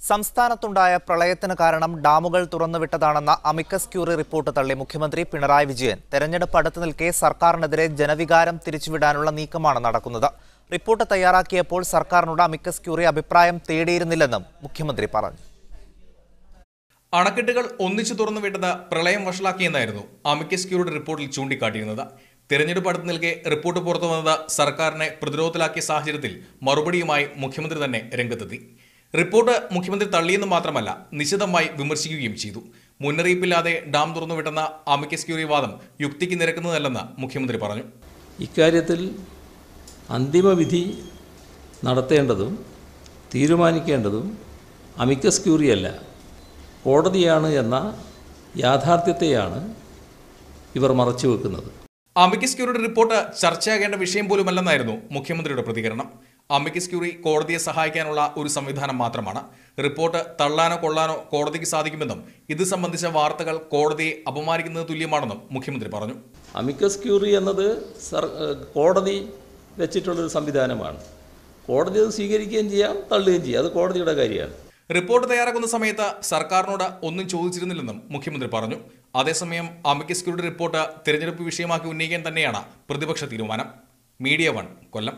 സംസ്ഥാനത്തുണ്ടായ പ്രളയത്തിന് കാരണം ഡാമുകൾ തുറന്നുവിട്ടതാണെന്ന അമിക്കസ് ക്യൂറി റിപ്പോർട്ട് തള്ളി മുഖ്യമന്ത്രി പിണറായി വിജയൻ. തെരഞ്ഞെടുപ്പ് അടുത്തു നിൽക്കെ സർക്കാരിനെതിരെ ജനവികാരം തിരിച്ചുവിടാനുള്ള നീക്കമാണ് നടക്കുന്നത്. റിപ്പോർട്ട് തയ്യാറാക്കിയപ്പോൾ സർക്കാരിനോട് അമിക്കസ് ക്യൂറി അഭിപ്രായം തേടിയിരുന്നില്ലെന്നും മുഖ്യമന്ത്രി പറഞ്ഞു. അണക്കെട്ടുകൾ ഒന്നിച്ചു തുറന്നുവിട്ടത് പ്രളയം വഷളാക്കിയെന്നായിരുന്നു അമിക്കസ് ക്യൂറിയുടെ റിപ്പോർട്ടിൽ ചൂണ്ടിക്കാട്ടിയിരുന്നത്. തെരഞ്ഞെടുപ്പ് അടുത്ത് നിൽക്കെ റിപ്പോർട്ട് പുറത്തുവന്നത് സർക്കാരിനെ പ്രതിരോധത്തിലാക്കിയ സാഹചര്യത്തിൽ മറുപടിയുമായി മുഖ്യമന്ത്രി തന്നെ രംഗത്തെത്തി. റിപ്പോർട്ട് മുഖ്യമന്ത്രി തള്ളിയെന്ന് മാത്രമല്ല, നിശിതമായി വിമർശിക്കുകയും ചെയ്തു. മുന്നറിയിപ്പില്ലാതെ ഡാം തുറന്നുവിട്ടെന്ന അമിക്കസ് ക്യൂറി വാദം യുക്തിക്ക് നിരക്കുന്നതല്ലെന്ന് മുഖ്യമന്ത്രി പറഞ്ഞു. ഇക്കാര്യത്തിൽ അന്തിമവിധി നടത്തേണ്ടതും തീരുമാനിക്കേണ്ടതും അമിക്കസ് ക്യൂറിയല്ല, കോടതിയാണ് എന്ന യാഥാർത്ഥ്യത്തെയാണ് ഇവർ മറച്ചുവെക്കുന്നത്. അമിക്കസ് ക്യൂറിയുടെ റിപ്പോർട്ട് ചർച്ചയാകേണ്ട വിഷയം പോലുമല്ലെന്നായിരുന്നു മുഖ്യമന്ത്രിയുടെ പ്രതികരണം. അമിക്കസ് ക്യൂറി കോടതിയെ സഹായിക്കാനുള്ള ഒരു സംവിധാനം മാത്രമാണ്. റിപ്പോർട്ട് തള്ളാനോ കൊള്ളാനോ കോടതിക്ക് സാധിക്കുമെന്നും ഇത് സംബന്ധിച്ച വാർത്തകൾ കോടതിയെ അപമാനിക്കുന്നത് തുല്യമാണെന്നും മുഖ്യമന്ത്രി പറഞ്ഞു. അമിക്കസ് ക്യൂറി എന്നത് കോടതി വെച്ചിട്ടുള്ളൊരു സംവിധാനമാണ്. കോടതി അത് സ്വീകരിക്കുകയും ചെയ്യാം, തള്ളുകയും ചെയ്യാം. അത് കോടതിയുടെ കാര്യമാണ്. റിപ്പോർട്ട് തയ്യാറാക്കുന്ന സമയത്ത് സർക്കാരിനോട് ഒന്നും ചോദിച്ചിരുന്നില്ലെന്നും മുഖ്യമന്ത്രി പറഞ്ഞു. അതേസമയം അമിക്കസ് ക്യൂറിയുടെ റിപ്പോർട്ട് തിരഞ്ഞെടുപ്പ് വിഷയമാക്കി ഉന്നയിക്കാൻ തന്നെയാണ് പ്രതിപക്ഷ തീരുമാനം. മീഡിയ 1 കൊല്ലം.